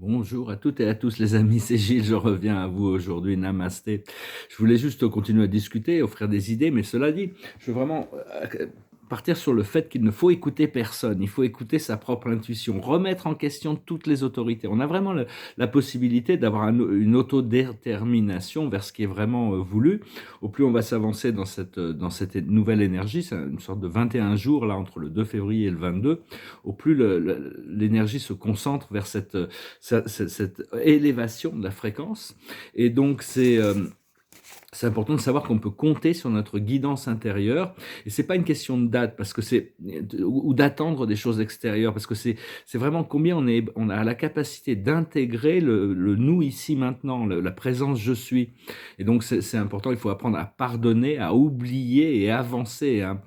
Bonjour à toutes et à tous les amis, c'est Gilles, je reviens à vous aujourd'hui, namasté. Je voulais juste continuer à discuter, offrir des idées, mais cela dit, je veux vraiment partir sur le fait qu'il ne faut écouter personne, il faut écouter sa propre intuition, remettre en question toutes les autorités. On a vraiment la possibilité d'avoir une autodétermination vers ce qui est vraiment voulu. Au plus on va s'avancer dans cette nouvelle énergie, c'est une sorte de 21 jours là entre le 2 février et le 22, au plus l'énergie se concentre vers cette élévation de la fréquence. Et donc, c'est important de savoir qu'on peut compter sur notre guidance intérieure. Et c'est pas une question de date, parce que ou d'attendre des choses extérieures, parce que c'est vraiment combien on a la capacité d'intégrer le nous ici maintenant, la présence je suis. Et donc, c'est important. Il faut apprendre à pardonner, à oublier et avancer, hein.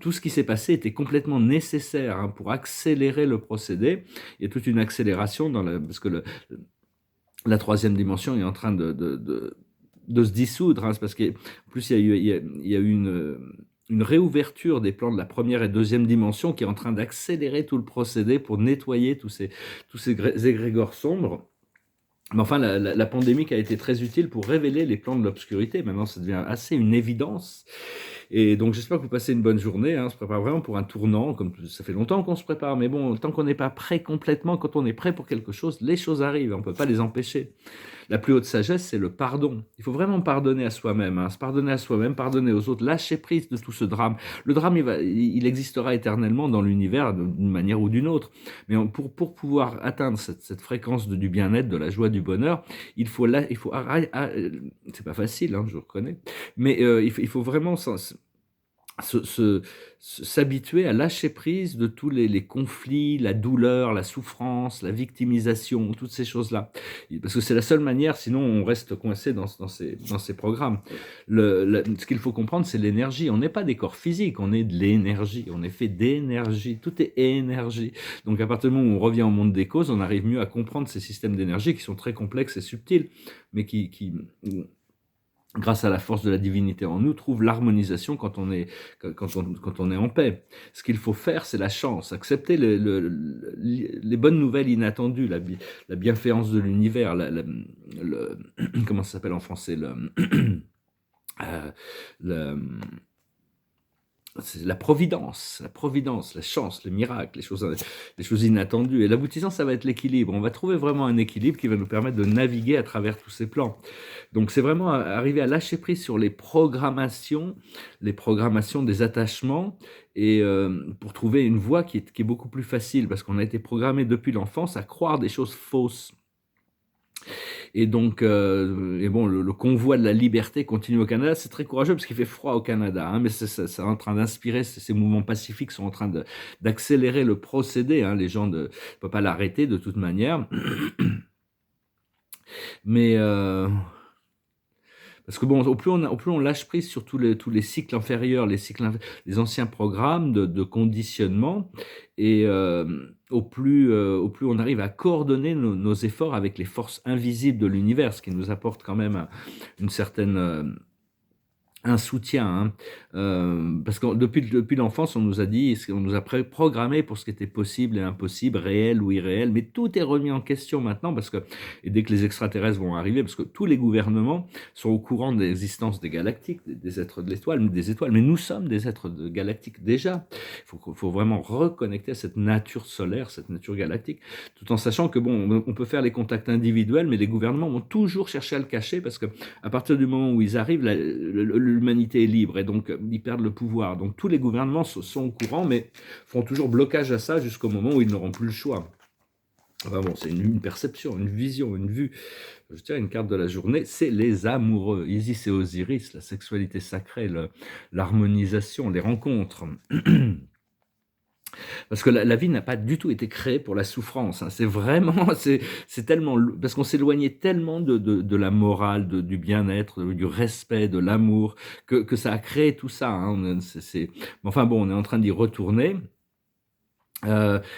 Tout ce qui s'est passé était complètement nécessaire, hein, pour accélérer le procédé. Il y a toute une accélération parce que la troisième dimension est en train de se dissoudre, hein. C'est parce qu'en plus il y a eu une réouverture des plans de la première et deuxième dimension qui est en train d'accélérer tout le procédé pour nettoyer tous ces égrégores sombres. Mais enfin, la pandémie a été très utile pour révéler les plans de l'obscurité. Maintenant, ça devient assez une évidence. Et donc, j'espère que vous passez une bonne journée, hein. On se prépare vraiment pour un tournant, comme ça fait longtemps qu'on se prépare. Mais bon, tant qu'on n'est pas prêt complètement, quand on est prêt pour quelque chose, les choses arrivent. On ne peut pas les empêcher. La plus haute sagesse, c'est le pardon. Il faut vraiment pardonner à soi-même, hein. Se pardonner à soi-même, pardonner aux autres, lâcher prise de tout ce drame. Le drame, il existera éternellement dans l'univers d'une manière ou d'une autre. Mais pour pouvoir atteindre cette fréquence du bien-être, de la joie, du bonheur, c'est pas facile, hein, je reconnais, mais il faut vraiment se se s'habituer à lâcher prise de tous les conflits, la douleur, la souffrance, la victimisation, toutes ces choses-là. Parce que c'est la seule manière, sinon on reste coincé dans ces programmes. Ce qu'il faut comprendre, c'est l'énergie. On n'est pas des corps physiques, on est de l'énergie. On est fait d'énergie. Tout est énergie. Donc à partir du moment où on revient au monde des causes, on arrive mieux à comprendre ces systèmes d'énergie qui sont très complexes et subtils, mais qui grâce à la force de la divinité en nous, trouve l'harmonisation quand quand on est en paix. Ce qu'il faut faire, c'est la chance, accepter les bonnes nouvelles inattendues, la bienséance de l'univers, comment ça s'appelle en français, euh, le, c'est la providence, la chance, les miracles, les choses inattendues. Et l'aboutissant, ça va être l'équilibre. On va trouver vraiment un équilibre qui va nous permettre de naviguer à travers tous ces plans. Donc c'est vraiment arriver à lâcher prise sur les programmations des attachements, et pour trouver une voie qui est beaucoup plus facile, parce qu'on a été programmé depuis l'enfance à croire des choses fausses. Et donc, et bon, le convoi de la liberté continue au Canada. C'est très courageux parce qu'il fait froid au Canada, hein, mais c'est en train d'inspirer. Ces mouvements pacifiques sont en train d'accélérer le procédé, hein. Les gens ne peuvent pas l'arrêter de toute manière. Mais parce que bon, au plus on lâche prise sur tous les cycles inférieurs, les anciens programmes de conditionnement, et au plus on arrive à coordonner nos efforts avec les forces invisibles de l'univers, ce qui nous apporte quand même une certaine un soutien, hein. Parce que depuis l'enfance, on nous a dit, on nous a programmé pour ce qui était possible et impossible, réel ou irréel, mais tout est remis en question maintenant, et dès que les extraterrestres vont arriver, parce que tous les gouvernements sont au courant de l'existence des galactiques, des êtres de l'étoile, des étoiles, mais nous sommes des êtres galactiques déjà. Faut vraiment reconnecter à cette nature solaire, cette nature galactique, tout en sachant que bon, on peut faire les contacts individuels, mais les gouvernements vont toujours chercher à le cacher, parce que à partir du moment où ils arrivent, l'humanité est libre, et donc ils perdent le pouvoir. Donc tous les gouvernements sont au courant, mais font toujours blocage à ça jusqu'au moment où ils n'auront plus le choix. Enfin bon, c'est une perception, une vision, une vue. Je tiens une carte de la journée, c'est les amoureux. Isis et Osiris, la sexualité sacrée, l'harmonisation, les rencontres. Parce que la vie n'a pas du tout été créée pour la souffrance, hein. C'est vraiment, c'est tellement, parce qu'on s'éloignait tellement de la morale, du bien-être, du respect, de l'amour, que ça a créé tout ça, hein. Mais enfin bon, on est en train d'y retourner.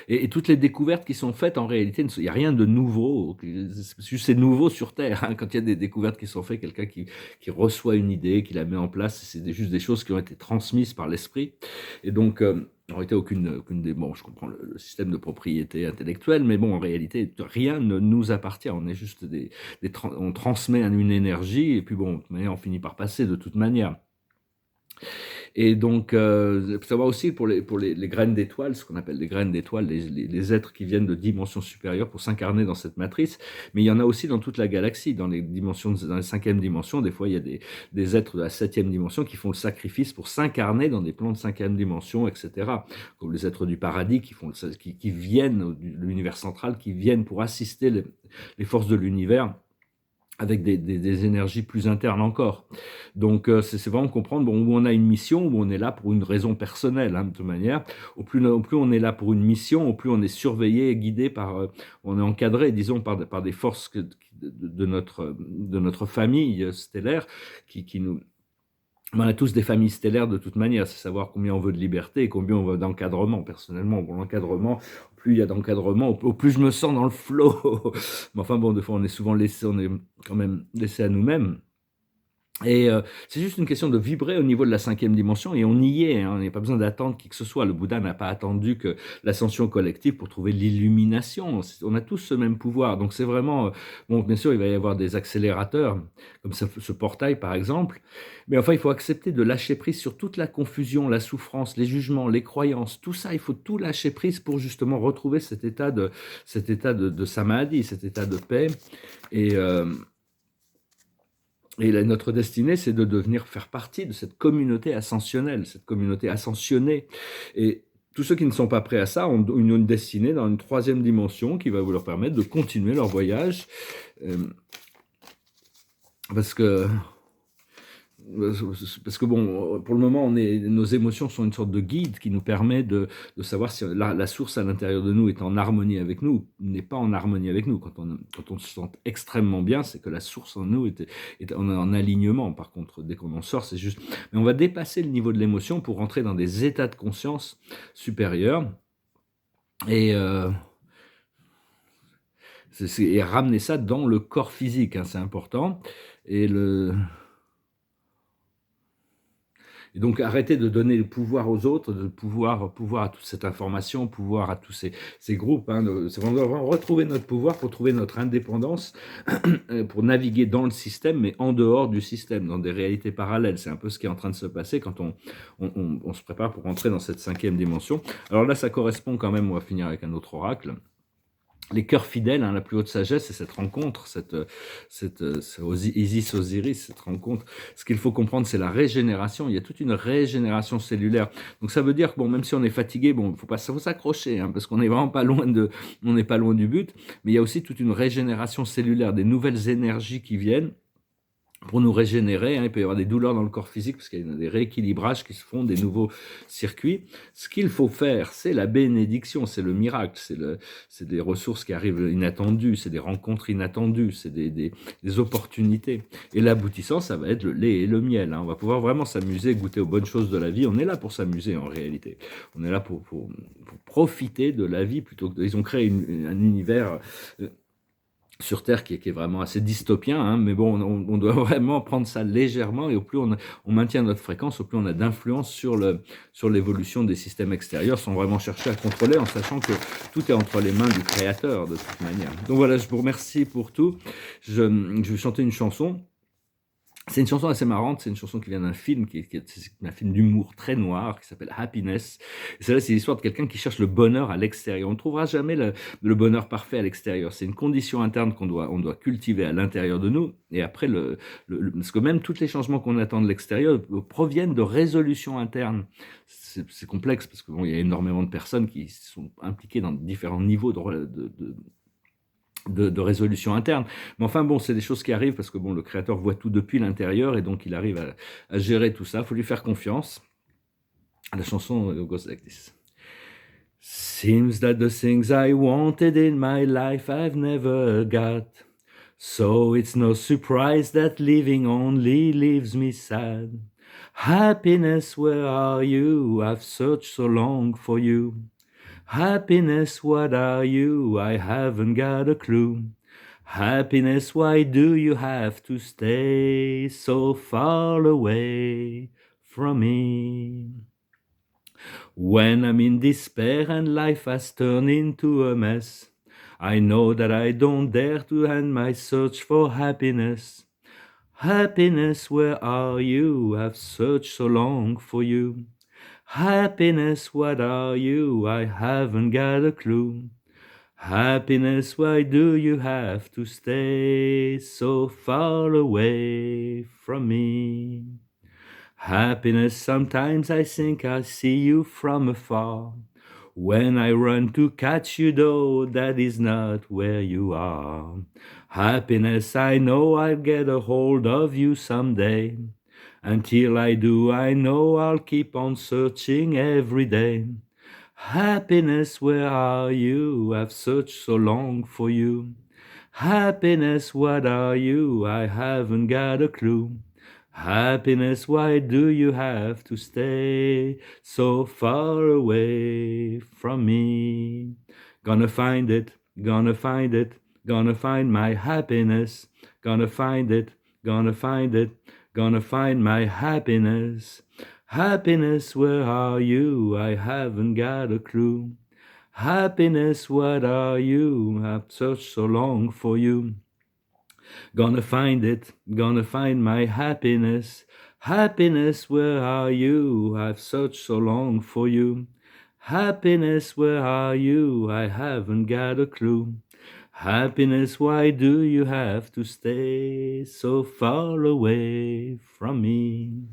Et toutes les découvertes qui sont faites, en réalité, il n'y a rien de nouveau. C'est nouveau sur Terre, hein, quand il y a des découvertes qui sont faites, quelqu'un qui reçoit une idée, qui la met en place, juste des choses qui ont été transmises par l'esprit. Et donc, en réalité, aucune des... Bon, je comprends le système de propriété intellectuelle, mais bon, en réalité, rien ne nous appartient. On est juste on transmet une énergie, et puis bon, mais on finit par passer de toute manière. Et donc, il faut savoir aussi pour les graines d'étoiles, ce qu'on appelle les graines d'étoiles, les êtres qui viennent de dimensions supérieures pour s'incarner dans cette matrice, mais il y en a aussi dans toute la galaxie, dans les cinquième dimension, des fois il y a des êtres de la septième dimension qui font le sacrifice pour s'incarner dans des plans de cinquième dimension, etc. Comme les êtres du paradis qui viennent de l'univers central, qui viennent pour assister les forces de l'univers avec des énergies plus internes encore. Donc, c'est vraiment comprendre où on a une mission, où on est là pour une raison personnelle, hein, de toute manière. Au plus on est là pour une mission, au plus on est surveillé et guidé on est encadré, disons, par des forces de notre famille stellaire qui nous... On a tous des familles stellaires de toute manière, c'est savoir combien on veut de liberté et combien on veut d'encadrement. Personnellement, bon, l'encadrement, plus il y a d'encadrement, au plus je me sens dans le flow. Mais enfin bon, des fois on est quand même laissé à nous-mêmes. Et c'est juste une question de vibrer au niveau de la cinquième dimension, et on y est, hein, on n'a pas besoin d'attendre qui que ce soit. Le Bouddha n'a pas attendu que l'ascension collective pour trouver l'illumination. On a tous ce même pouvoir, donc c'est vraiment... bon, bien sûr, il va y avoir des accélérateurs, comme ce portail par exemple, mais enfin, il faut accepter de lâcher prise sur toute la confusion, la souffrance, les jugements, les croyances, tout ça, il faut tout lâcher prise pour justement retrouver cet état de samadhi, cet état de paix. Et notre destinée, c'est de devenir faire partie de cette communauté ascensionnelle, cette communauté ascensionnée. Et tous ceux qui ne sont pas prêts à ça ont une destinée dans une troisième dimension qui va leur permettre de continuer leur voyage. Parce que bon, pour le moment, nos émotions sont une sorte de guide qui nous permet de savoir si la source à l'intérieur de nous est en harmonie avec nous ou n'est pas en harmonie avec nous. Quand on se sent extrêmement bien, c'est que la source en nous est en alignement. Par contre, dès qu'on en sort, c'est juste... Mais on va dépasser le niveau de l'émotion pour rentrer dans des états de conscience supérieurs et ramener ça dans le corps physique, hein, c'est important. Et donc, arrêter de donner le pouvoir aux autres, de pouvoir à toute cette information, pouvoir à tous ces groupes. Hein, on doit retrouver notre pouvoir pour trouver notre indépendance, pour naviguer dans le système, mais en dehors du système, dans des réalités parallèles. C'est un peu ce qui est en train de se passer quand on se prépare pour entrer dans cette cinquième dimension. Alors là, ça correspond quand même, on va finir avec un autre oracle. Les cœurs fidèles, hein, la plus haute sagesse, c'est cette rencontre, Isis-Osiris, cette rencontre. Ce qu'il faut comprendre, c'est la régénération. Il y a toute une régénération cellulaire. Donc ça veut dire que bon, même si on est fatigué, bon, faut s'accrocher, hein, parce qu'on n'est vraiment pas loin on n'est pas loin du but. Mais il y a aussi toute une régénération cellulaire, des nouvelles énergies qui viennent pour nous régénérer, hein. Il peut y avoir des douleurs dans le corps physique parce qu'il y a des rééquilibrages qui se font, des nouveaux circuits. Ce qu'il faut faire, c'est la bénédiction, c'est le miracle, c'est des ressources qui arrivent inattendues, c'est des rencontres inattendues, c'est des opportunités. Et l'aboutissant, ça va être le lait et le miel, hein. On va pouvoir vraiment s'amuser, goûter aux bonnes choses de la vie. On est là pour s'amuser en réalité. On est là pour profiter de la vie plutôt que... Ils ont créé un univers... sur Terre qui est vraiment assez dystopien, hein, mais bon, on doit vraiment prendre ça légèrement, et au plus on maintient notre fréquence, au plus on a d'influence sur l'évolution des systèmes extérieurs, sans vraiment chercher à contrôler, en sachant que tout est entre les mains du Créateur, de toute manière. Donc voilà, je vous remercie pour tout. Je vais chanter une chanson. C'est une chanson assez marrante, c'est une chanson qui vient d'un film, qui est un film d'humour très noir, qui s'appelle Happiness. Et c'est l'histoire de quelqu'un qui cherche le bonheur à l'extérieur. On ne trouvera jamais le bonheur parfait à l'extérieur. C'est une condition interne on doit cultiver à l'intérieur de nous. Et après, parce que même tous les changements qu'on attend de l'extérieur proviennent de résolutions internes. C'est complexe, parce que bon, il y a énormément de personnes qui sont impliquées dans différents niveaux de résolution interne. Mais enfin bon, c'est des choses qui arrivent parce que bon, le Créateur voit tout depuis l'intérieur, et donc il arrive à gérer tout ça. Il faut lui faire confiance. La chanson goes like this. Seems that the things I wanted in my life I've never got. So it's no surprise that living only leaves me sad. Happiness, where are you? I've searched so long for you. Happiness, what are you? I haven't got a clue. Happiness, why do you have to stay so far away from me? When I'm in despair and life has turned into a mess, I know that I don't dare to end my search for happiness. Happiness, where are you? I've searched so long for you. Happiness, what are you? I haven't got a clue. Happiness, why do you have to stay so far away from me? Happiness, sometimes I think I see you from afar. When I run to catch you, though, that is not where you are. Happiness, I know I'll get a hold of you someday. Until I do, I know I'll keep on searching every day. Happiness, where are you? I've searched so long for you. Happiness, what are you? I haven't got a clue. Happiness, why do you have to stay so far away from me? Gonna find it, gonna find it, gonna find my happiness. Gonna find it, gonna find it, gonna find my happiness. Happiness, where are you? I haven't got a clue. Happiness, what are you? I've searched so long for you. Gonna find it, gonna find my happiness. Happiness, where are you? I've searched so long for you. Happiness, where are you? I haven't got a clue. Happiness, why do you have to stay so far away from me?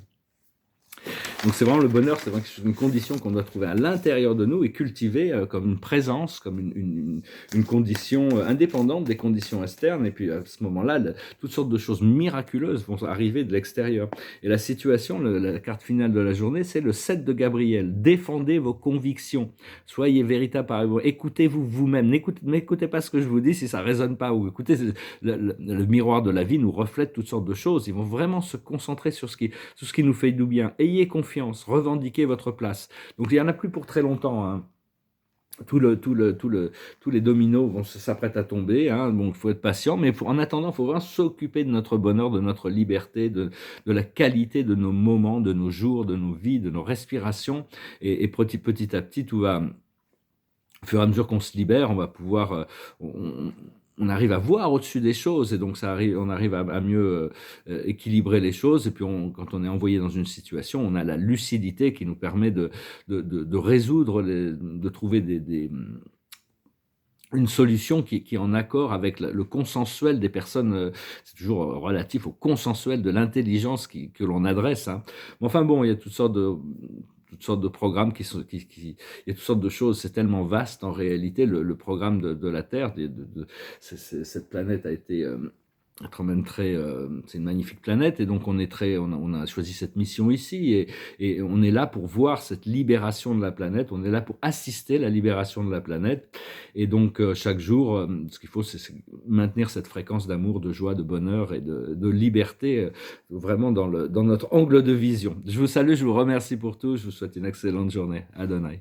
Donc c'est vraiment le bonheur, c'est vraiment une condition qu'on doit trouver à l'intérieur de nous et cultiver comme une présence, comme une condition indépendante des conditions externes. Et puis à ce moment-là, toutes sortes de choses miraculeuses vont arriver de l'extérieur. Et la situation, la carte finale de la journée, c'est le 7 de Gabriel. Défendez vos convictions. Soyez véritable par vous. Écoutez-vous vous-même. N'écoutez pas ce que je vous dis si ça ne résonne pas. Ou écoutez, le miroir de la vie nous reflète toutes sortes de choses. Ils vont vraiment se concentrer sur ce qui nous fait du bien. Ayez confiance. Revendiquez votre place. Donc il n'y en a plus pour très longtemps. Hein. Tous les dominos s'apprêtent à tomber. Hein. Bon, il faut être patient, mais en attendant, il faut vraiment s'occuper de notre bonheur, de notre liberté, de la qualité de nos moments, de nos jours, de nos vies, de nos respirations. Et petit à petit, tout va. Au fur et à mesure qu'on se libère, on va pouvoir. On arrive à voir au-dessus des choses et donc on arrive à mieux équilibrer les choses. Et puis quand on est envoyé dans une situation, on a la lucidité qui nous permet de résoudre, de trouver une solution qui est en accord avec le consensuel des personnes. C'est toujours relatif au consensuel de l'intelligence que l'on adresse. Hein. Mais enfin bon, il y a toutes sortes de programmes il y a toutes sortes de choses, c'est tellement vaste en réalité, le programme de la Terre, cette planète a été quand même c'est une magnifique planète et donc on a choisi cette mission ici et on est là pour voir cette libération de la planète, on est là pour assister la libération de la planète et donc chaque jour, ce qu'il faut c'est maintenir cette fréquence d'amour, de joie, de bonheur et de liberté vraiment dans notre angle de vision. Je vous salue, je vous remercie pour tout, je vous souhaite une excellente journée. Adonai.